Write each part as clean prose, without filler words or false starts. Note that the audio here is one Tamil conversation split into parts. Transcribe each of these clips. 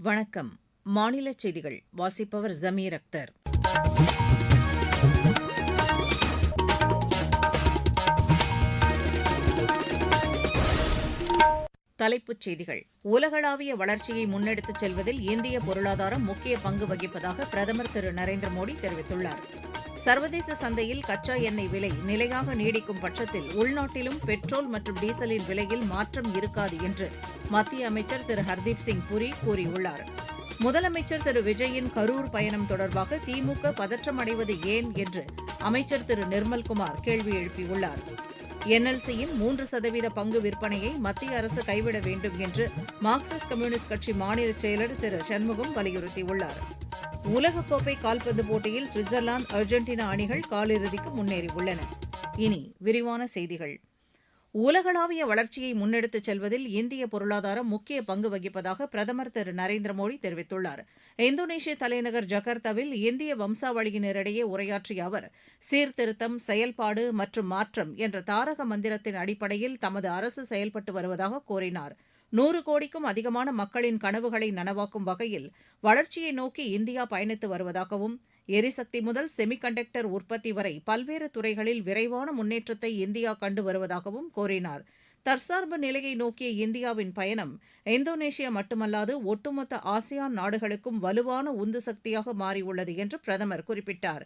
வணக்கம். மாநிலச் செய்திகள் வாசிப்பவர் ஜமீர் அக்தர். தலைப்புச் செய்திகள். உலகளாவிய வளர்ச்சியை முன்னெடுத்துச் செல்வதில் இந்திய பொருளாதாரம் முக்கிய பங்கு வகிப்பதாக பிரதமர் திரு நரேந்திர மோடி தெரிவித்துள்ளார். சர்வதேச சந்தையில் கச்சா எண்ணெய் விலை நிலையாக நீடிக்கும் பட்சத்தில் உள்நாட்டிலும் பெட்ரோல் மற்றும் டீசலின் விலையில் மாற்றம் இருக்காது என்று மத்திய அமைச்சர் திரு ஹர்தீப் சிங் புரி கூறியுள்ளார். முதலமைச்சர் திரு விஜயின் கரூர் பயணம் தொடர்பாக திமுக பதற்றமடைவது ஏன் என்று அமைச்சர் திரு நிர்மல்குமார் கேள்வி எழுப்பியுள்ளார். என்எல்சியின் 3% பங்கு விற்பனையை மத்திய அரசு கைவிட வேண்டும் என்று மார்க்சிஸ்ட் கம்யூனிஸ்ட் கட்சி மாநில செயலர் திரு சண்முகம் வலியுறுத்தியுள்ளார். உலகக்கோப்பை கால்பந்து போட்டியில் சுவிட்சர்லாந்து, அர்ஜென்டினா அணிகள் காலிறுதிக்கு முன்னேறியுள்ளன. இனி விரிவான செய்திகள். உலகளாவிய வளர்ச்சியை முன்னெடுத்துச் செல்வதில் இந்திய பொருளாதாரம் முக்கிய பங்கு வகிப்பதாக பிரதமர் திரு நரேந்திர மோடி தெரிவித்துள்ளார். இந்தோனேஷிய தலைநகர் ஜகர்த்தாவில் இந்திய வம்சாவளியினரிடையே உரையாற்றிய அவர், சீர்திருத்தம், செயல்பாடு மற்றும் மாற்றம் என்ற தாரக மந்திரத்தின் அடிப்படையில் தமது அரசு செயல்பட்டு வருவதாக கூறினார். 100 கோடிக்கும் அதிகமான மக்களின் கனவுகளை நனவாக்கும் வகையில் வளர்ச்சியை நோக்கி இந்தியா பயணித்து வருவதாகவும், எரிசக்தி முதல் செமிகண்டக்டர் உற்பத்தி வரை பல்வேறு துறைகளில் விரைவான முன்னேற்றத்தை இந்தியா கண்டு வருவதாகவும் கூறினார். தற்சார்பு நிலையை நோக்கிய இந்தியாவின் பயணம் இந்தோனேஷியா மட்டுமல்லாது ஒட்டுமொத்த ஆசியான் நாடுகளுக்கும் வலுவான உந்து சக்தியாக மாறியுள்ளது என்று பிரதமர் குறிப்பிட்டார்.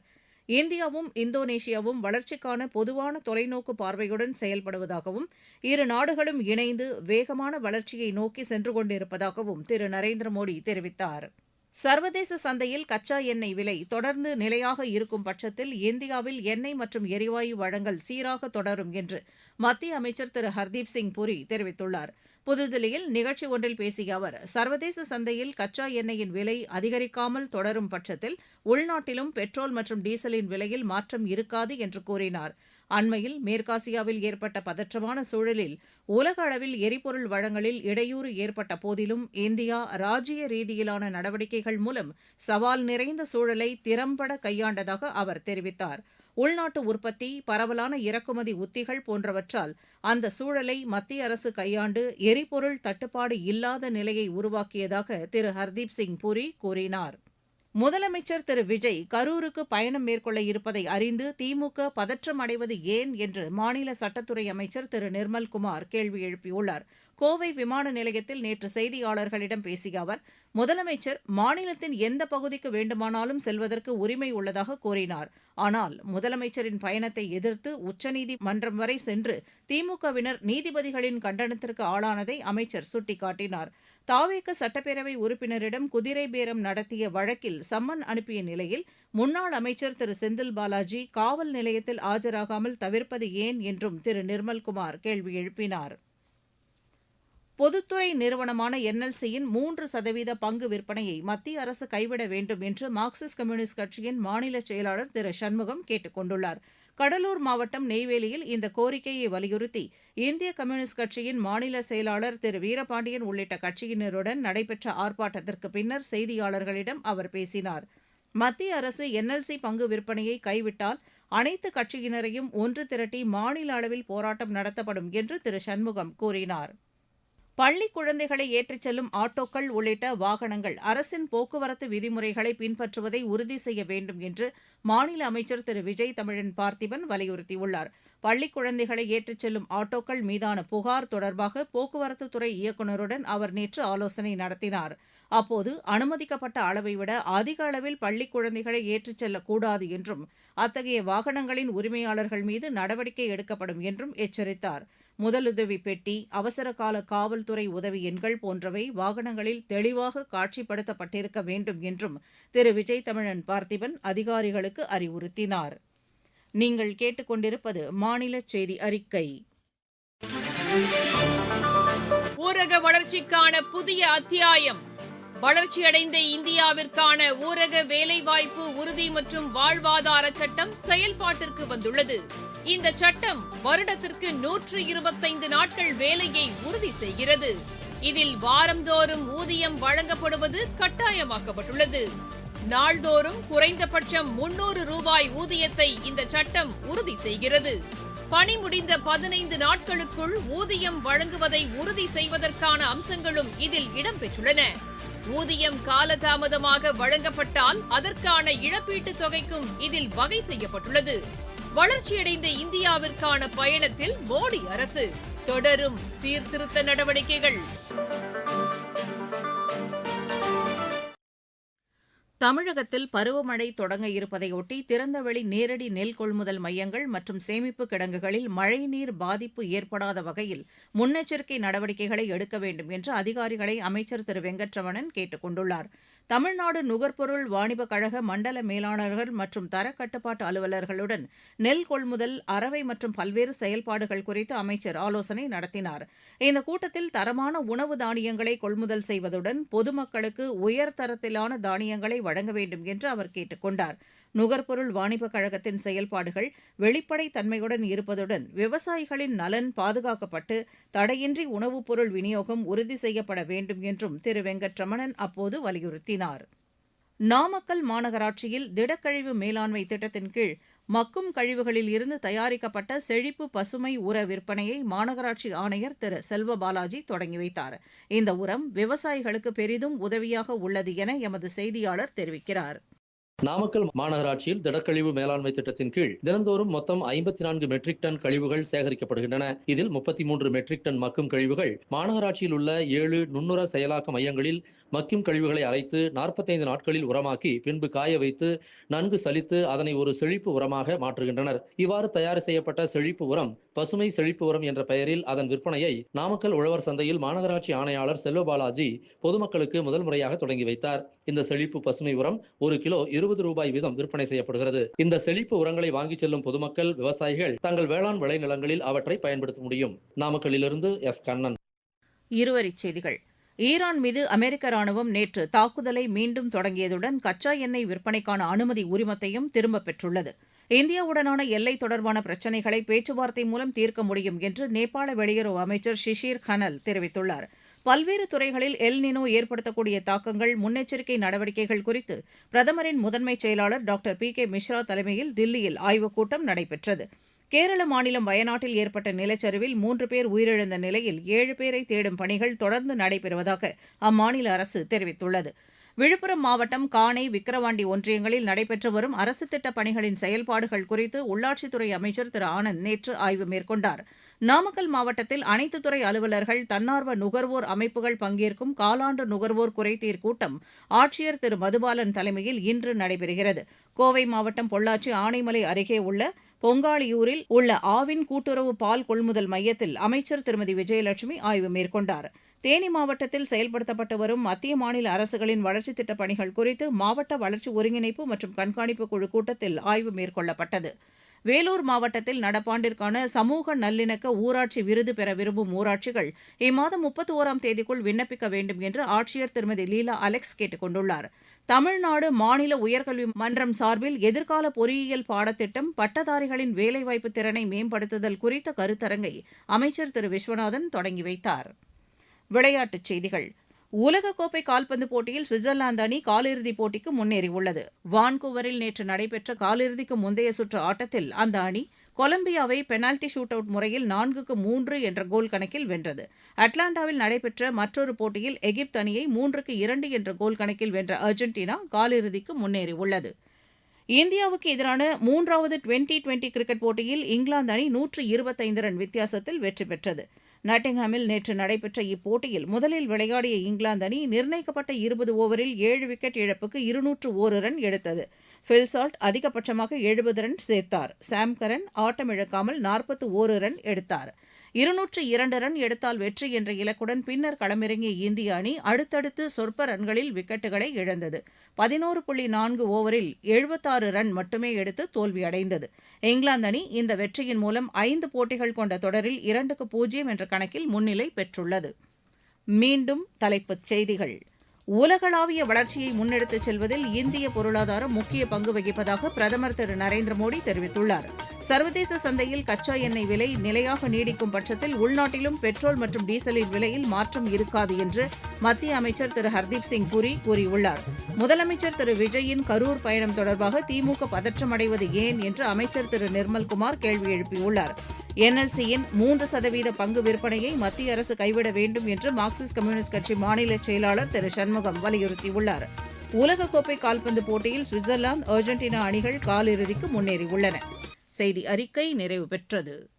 இந்தியாவும் இந்தோனேஷியாவும் வளர்ச்சிக்கான பொதுவான தொலைநோக்கு பார்வையுடன் செயல்படுவதாகவும், இரு நாடுகளும் இணைந்து வேகமான வளர்ச்சியை நோக்கி சென்று கொண்டிருப்பதாகவும் திரு நரேந்திர மோடி தெரிவித்தார். சர்வதேச சந்தையில் கச்சா எண்ணெய் விலை தொடர்ந்து நிலையாக இருக்கும் பட்சத்தில் இந்தியாவில் எண்ணெய் மற்றும் எரிவாயு வழங்கல் சீராக தொடரும் என்று மத்திய அமைச்சர் திரு ஹர்தீப் சிங் புரி தெரிவித்துள்ளார். புதுதில்லியில் நிகழ்ச்சி ஒன்றில் பேசிய அவர், சர்வதேச சந்தையில் கச்சா எண்ணெயின் விலை அதிகரிக்காமல் தொடரும் பட்சத்தில் உள்நாட்டிலும் பெட்ரோல் மற்றும் டீசலின் விலையில் மாற்றம் இருக்காது என்று கூறினார். அண்மையில் மேற்காசியாவில் ஏற்பட்ட பதற்றமான சூழலில் உலக அளவில் எரிபொருள் வழங்கலில் இடையூறு ஏற்பட்ட போதிலும் இந்தியா ராஜ்ய ரீதியிலான நடவடிக்கைகள் மூலம் சவால் நிறைந்த சூழலை திறம்பட கையாண்டதாக அவர் தெரிவித்தார். உள்நாட்டு உற்பத்தி, பரவலான இறக்குமதி உத்திகள் போன்றவற்றால் அந்த சூழலை மத்திய அரசு கையாண்டு எரிபொருள் தட்டுப்பாடு இல்லாத நிலையை உருவாக்கியதாக திரு ஹர்தீப் சிங் புரி கூறினார். முதலமைச்சர் திரு விஜய் கரூருக்கு பயணம் மேற்கொள்ள இருப்பதை அறிந்து திமுக பதற்றம் அடைவது ஏன் என்று மாநில சட்டத்துறை அமைச்சர் திரு நிர்மல்குமார் கேள்வி எழுப்பியுள்ளார். கோவை விமான நிலையத்தில் நேற்று செய்தியாளர்களிடம் பேசிய அவர், முதலமைச்சர் மாநிலத்தின் எந்த பகுதிக்கு வேண்டுமானாலும் செல்வதற்கு உரிமை உள்ளதாக கூறினார். ஆனால் முதலமைச்சரின் பயணத்தை எதிர்த்து உச்சநீதிமன்றம் வரை சென்று திமுகவினர் நீதிபதிகளின் கண்டனத்திற்கு ஆளானதை அமைச்சர் சுட்டிக்காட்டினார். தாவேக சட்டப்பேரவை உறுப்பினரிடம் குதிரை பேரம் நடத்திய வழக்கில் சம்மன் அனுப்பிய நிலையில் முன்னாள் அமைச்சர் திரு செந்தில் பாலாஜி காவல் நிலையத்தில் ஆஜராகாமல் தவிர்ப்பது ஏன் என்றும் திரு நிர்மல்குமார் கேள்வி எழுப்பினார். பொதுத்துறை நிறுவனமான என்எல்சியின் 3% பங்கு விற்பனையை மத்திய அரசு கைவிட வேண்டும் என்று மார்க்சிஸ்ட் கம்யூனிஸ்ட் கட்சியின் மாநில செயலாளர் திரு சண்முகம் கேட்டுக் கொண்டுள்ளார். கடலூர் மாவட்டம் நெய்வேலியில் இந்த கோரிக்கையை வலியுறுத்தி இந்திய கம்யூனிஸ்ட் கட்சியின் மாநில செயலாளர் திரு வீரபாண்டியன் உள்ளிட்ட கட்சியினருடன் நடைபெற்ற ஆர்ப்பாட்டத்திற்கு பின்னர் செய்தியாளர்களிடம் அவர் பேசினார். மத்திய அரசு என்எல்சி பங்கு விற்பனையை கைவிட்டால் அனைத்து கட்சியினரையும் ஒன்று திரட்டி மாநில அளவில் போராட்டம் நடத்தப்படும் என்று திரு சண்முகம் கூறினார். பள்ளி குழந்தைகளை ஏற்றிச் செல்லும் ஆட்டோக்கள் உள்ளிட்ட வாகனங்கள் அரசின் போக்குவரத்து விதிமுறைகளை பின்பற்றுவதை உறுதி செய்ய வேண்டும் என்று மாநில அமைச்சர் திரு விஜய் தமிழன் பார்த்திபன் வலியுறுத்தியுள்ளார். பள்ளிக் குழந்தைகளை ஏற்றிச் செல்லும் ஆட்டோக்கள் மீதான புகார் தொடர்பாக போக்குவரத்துத்துறை இயக்குநருடன் அவர் நேற்று ஆலோசனை நடத்தினார். அப்போது அனுமதிக்கப்பட்ட அளவை விட அதிக அளவில் பள்ளிக் குழந்தைகளை ஏற்றிச் செல்லக்கூடாது என்றும், அத்தகைய வாகனங்களின் உரிமையாளர்கள் மீது நடவடிக்கை எடுக்கப்படும் என்றும் எச்சரித்தார். முதலுதவி பெட்டி, அவசரகால காவல்துறை உதவி எண்கள் போன்றவை வாகனங்களில் தெளிவாக காட்சிப்படுத்தப்பட்டிருக்க வேண்டும் என்றும் திரு விஜய் தமிழன் பார்த்திபன் அதிகாரிகளுக்கு அறிவுறுத்தினார். நீங்கள் கேட்டுக்கொண்டிருப்பது மாநில செய்தி அறிக்கை. ஊரக வளர்ச்சிக்கான புதிய அத்தியாயம். வளர்ச்சியடைந்த இந்தியாவிற்கான ஊரக வேலைவாய்ப்பு உறுதி மற்றும் வாழ்வாதார சட்டம் செயல்பாட்டிற்கு வந்துள்ளது. இந்த சட்டம் வருடத்திற்கு 125 நாட்கள் வேலையை உறுதி செய்கிறது. இதில் வாரந்தோறும் ஊதியம் வழங்கப்படுவது கட்டாயமாக்கப்பட்டுள்ளது. நாள்தோறும் குறைந்தபட்சம் 300 ரூபாய் ஊதியத்தை இந்த சட்டம் உறுதி செய்கிறது. பணி முடிந்த 15 நாட்களுக்குள் ஊதியம் வழங்குவதை உறுதி செய்வதற்கான அம்சங்களும் இதில் இடம்பெற்றுள்ளன. ஊதியம் காலதாமதமாக வழங்கப்பட்டால் அதற்கான இழப்பீட்டுத் தொகைக்கும் இதில் வகை செய்யப்பட்டுள்ளது. வளர்ச்சியடைந்த இந்தியாவிற்கான பயணத்தில் மோடி அரசு தொடரும் சீர்திருத்த நடவடிக்கைகள். தமிழகத்தில் பருவமழை தொடங்க இருப்பதையொட்டி திறந்தவெளி நேரடி நெல் கொள்முதல் மையங்கள் மற்றும் சேமிப்பு கிடங்குகளில் மழைநீர் பாதிப்பு ஏற்படாத வகையில் முன்னெச்சரிக்கை நடவடிக்கைகளை எடுக்க வேண்டும் என்று அதிகாரிகளை அமைச்சர் திரு வெங்கட்ரமணன் கேட்டுக் கொண்டுள்ளார். தமிழ்நாடு நுகர்பொருள் வாணிபக் கழக மண்டல மேலாளர்கள் மற்றும் தரக்கட்டுப்பாட்டு அலுவலர்களுடன் நெல் கொள்முதல், அரவை மற்றும் பல்வேறு செயல்பாடுகள் குறித்து அமைச்சர் ஆலோசனை நடத்தினார். இந்த கூட்டத்தில் தரமான உணவு தானியங்களை கொள்முதல் செய்வதுடன் பொதுமக்களுக்கு உயர்தரத்திலான தானியங்களை வழங்க வேண்டும் என்று அவர் கேட்டுக் கொண்டார். நுகர்பொருள் வாணிபக் கழகத்தின் செயல்பாடுகள் வெளிப்படைத் தன்மையுடன் இருப்பதுடன் விவசாயிகளின் நலன் பாதுகாக்கப்பட்டு தடையின்றி உணவுப் பொருள் விநியோகம் உறுதி செய்யப்பட வேண்டும் என்றும் திரு வெங்கட்ரமணன் அப்போது வலியுறுத்தினார். நாமக்கல் மாநகராட்சியில் திடக்கழிவு மேலாண்மை திட்டத்தின் கீழ் மக்கும் கழிவுகளில் இருந்து தயாரிக்கப்பட்ட செழிப்பு பசுமை உர விற்பனையை மாநகராட்சி ஆணையர் திரு செல்வபாலாஜி தொடங்கி வைத்தார். இந்த உரம் விவசாயிகளுக்கு பெரிதும் உதவியாக உள்ளது என எமது செய்தியாளர் தெரிவிக்கிறார். நாமக்கல் மாநகராட்சியில் திடக்கழிவு மேலாண்மை திட்டத்தின் கீழ் தினந்தோறும் மொத்தம் 54 மெட்ரிக் டன் கழிவுகள் சேகரிக்கப்படுகின்றன. இதில் 33 மெட்ரிக் டன் மக்கும் கழிவுகள் மாநகராட்சியில் உள்ள 7 நுண்ணுர செயலாக்க மையங்களில் மக்கும் கழிவுகளை அரைத்து 45 நாட்களில் உரமாக்கி பின்பு காய வைத்து நன்கு சலித்து அதனை ஒரு செழிப்பு உரமாக மாற்றுகின்றனர். இவ்வாறு தயார் செய்யப்பட்ட செழிப்பு உரம் பசுமை செழிப்பு உரம் என்ற பெயரில் அதன் விற்பனையை நாமக்கல் உழவர் சந்தையில் மாநகராட்சி ஆணையாளர் செல்வபாலாஜி பொதுமக்களுக்கு முதல் முறையாக தொடங்கி வைத்தார். இந்த செழிப்பு பசுமை உரம் 1 கிலோ 20 ரூபாய் வீதம் விற்பனை செய்யப்படுகிறது. இந்த செழிப்பு உரங்களை வாங்கி செல்லும் பொதுமக்கள், விவசாயிகள் தங்கள் வேளாண் விளைநிலங்களில் அவற்றை பயன்படுத்த முடியும். நாமக்கல்லிலிருந்து எஸ். கண்ணன். இருவரிச் செய்திகள். ஈரான் மீது அமெரிக்க ராணுவம் நேற்று தாக்குதலை மீண்டும் தொடங்கியதுடன் கச்சா எண்ணெய் விற்பனைக்கான அனுமதி உரிமத்தையும் திரும்பப் பெற்றுள்ளது. இந்தியாவுடனான எல்லை தொடர்பான பிரச்சினைகளை பேச்சுவார்த்தை மூலம் தீர்க்க முடியும் என்று நேபாள வெளியுறவு அமைச்சர் ஷிஷிர் கனல் தெரிவித்துள்ளார். பல்வேறு துறைகளில் எல் நினோ ஏற்படுத்தக்கூடிய தாக்கங்கள், முன்னெச்சரிக்கை நடவடிக்கைகள் குறித்து பிரதமரின் முதன்மைச் செயலாளர் டாக்டர் பி.கே. மிஸ்ரா தலைமையில் தில்லியில் ஆய்வுக் கூட்டம் நடைபெற்றது. கேரள மாநிலம் வயநாட்டில் ஏற்பட்ட நிலச்சரிவில் 3 பேர் உயிரிழந்த நிலையில் 7 பேரை தேடும் பணிகள் தொடர்ந்து நடைபெறுவதாக அம்மாநில அரசு தெரிவித்துள்ளது. விழுப்புரம் மாவட்டம் காணை, விக்கிரவாண்டி ஒன்றியங்களில் நடைபெற்று வரும் அரசு திட்டப் பணிகளின் செயல்பாடுகள் குறித்து உள்ளாட்சித்துறை அமைச்சர் திரு ஆனந்த் நேற்று ஆய்வு மேற்கொண்டார். நாமக்கல் மாவட்டத்தில் அனைத்து துறை அலுவலர்கள், தன்னார்வ நுகர்வோர் அமைப்புகள் பங்கேற்கும் காலாண்டு நுகர்வோர் குறைதீர் கூட்டம் ஆட்சியர் திரு மதுபாலன் தலைமையில் இன்று நடைபெறுகிறது. கோவை மாவட்டம் பொள்ளாச்சி ஆனைமலை அருகே உள்ள பொங்காளியூரில் உள்ள ஆவின் கூட்டுறவு பால் கொள்முதல் மையத்தில் அமைச்சர் திருமதி விஜயலட்சுமி ஆய்வு மேற்கொண்டார். தேனி மாவட்டத்தில் செயல்படுத்தப்பட்டு வரும் மத்திய மாநில அரசுகளின் வளர்ச்சித் திட்டப் பணிகள் குறித்து மாவட்ட வளர்ச்சி ஒருங்கிணைப்பு மற்றும் கண்காணிப்பு குழு கூட்டத்தில் ஆய்வு மேற்கொள்ளப்பட்டது. வேலூர் மாவட்டத்தில் நடப்பாண்டிற்கான சமூக நல்லிணக்க ஊராட்சி விருது பெற விரும்பும் ஊராட்சிகள் இம்மாதம் 31ஆம் தேதிக்குள் விண்ணப்பிக்க வேண்டும் என்று ஆட்சியர் திருமதி லீலா அலெக்ஸ் கேட்டுக் கொண்டுள்ளார். தமிழ்நாடு மாநில உயர்கல்வி மன்றம் சார்பில் எதிர்கால பொறியியல் பாடத்திட்டம், பட்டதாரிகளின் வேலைவாய்ப்பு திறனை மேம்படுத்துதல் குறித்த கருத்தரங்கை அமைச்சர் திரு விஸ்வநாதன் தொடங்கி வைத்தார். விளையாட்டுச் செய்திகள். உலகக்கோப்பை கால்பந்து போட்டியில் சுவிட்சர்லாந்து அணி காலிறுதிப் போட்டிக்கு முன்னேறியுள்ளது. வான்கூவரில் நேற்று நடைபெற்ற காலிறுதிக்கு முந்தைய சுற்று ஆட்டத்தில் அந்த அணி கொலம்பியாவை பெனால்டி ஷூட் அவுட் முறையில் 4-3 என்ற கோல் கணக்கில் வென்றது. அட்லாண்டாவில் நடைபெற்ற மற்றொரு போட்டியில் எகிப்து அணியை 3-2 என்ற கோல் கணக்கில் வென்ற அர்ஜென்டினா காலிறுதிக்கு முன்னேறியுள்ளது. இந்தியாவுக்கு எதிரான 3வது டுவெண்டி கிரிக்கெட் போட்டியில் இங்கிலாந்து அணி 125 ரன் வித்தியாசத்தில் வெற்றி பெற்றது. நாட்டிங்ஹாமில் நேற்று நடைபெற்ற இப்போட்டியில் முதலில் விளையாடிய இங்கிலாந்து அணி நிர்ணயிக்கப்பட்ட 20 ஓவரில் 7 விக்கெட் இழப்புக்கு 201 ரன் எடுத்தது. ஃபில் சால்ட் அதிகபட்சமாக 70 ரன் சேர்த்தார். சாம் கரன் ஆட்டமிழக்காமல் 41 ரன் எடுத்தார். 202 ரன் எடுத்தால் வெற்றி என்ற இலக்குடன் பின்னர் களமிறங்கிய இந்திய அணி அடுத்தடுத்து சொற்ப ரன்களில் விக்கெட்டுகளை இழந்தது. 11.4 ஓவரில் 76 ரன் மட்டுமே எடுத்து தோல்வியடைந்தது. இங்கிலாந்து அணி இந்த வெற்றியின் மூலம் 5 போட்டிகள் கொண்ட தொடரில் 2-0 என்ற கணக்கில் முன்னிலை பெற்றுள்ளது. மீண்டும் தலைப்புச் செய்திகள். உலகளாவிய வளர்ச்சியை முன்னெடுத்துச் செல்வதில் இந்திய பொருளாதாரம் முக்கிய பங்கு வகிப்பதாக பிரதமர் திரு நரேந்திர மோடி தெரிவித்துள்ளார். சர்வதேச சந்தையில் கச்சா எண்ணெய் விலை நிலையாக நீடிக்கும் பட்சத்தில் உள்நாட்டிலும் பெட்ரோல் மற்றும் டீசலின் விலையில் மாற்றம் இருக்காது என்று மத்திய அமைச்சர் திரு ஹர்தீப் சிங் புரி கூறியுள்ளார். முதலமைச்சர் திரு விஜயின் கரூர் பயணம் தொடர்பாக திமுக பதற்றமடைவது ஏன் என்று அமைச்சர் திரு நிர்மல்குமார் கேள்வி எழுப்பியுள்ளார். என்எல்சியின் 3% பங்கு விற்பனையை மத்திய அரசு கைவிட வேண்டும் என்று மார்க்சிஸ்ட் கம்யூனிஸ்ட் கட்சி மாநில செயலாளர் திரு சண்முகம் வலியுறுத்தியுள்ளார். உலகக்கோப்பை கால்பந்து போட்டியில் சுவிட்சர்லாந்து, அர்ஜென்டினா அணிகள் காலிறுதிக்கு முன்னேறியுள்ளன. செய்தி அறிக்கை நிறைவு பெற்றது.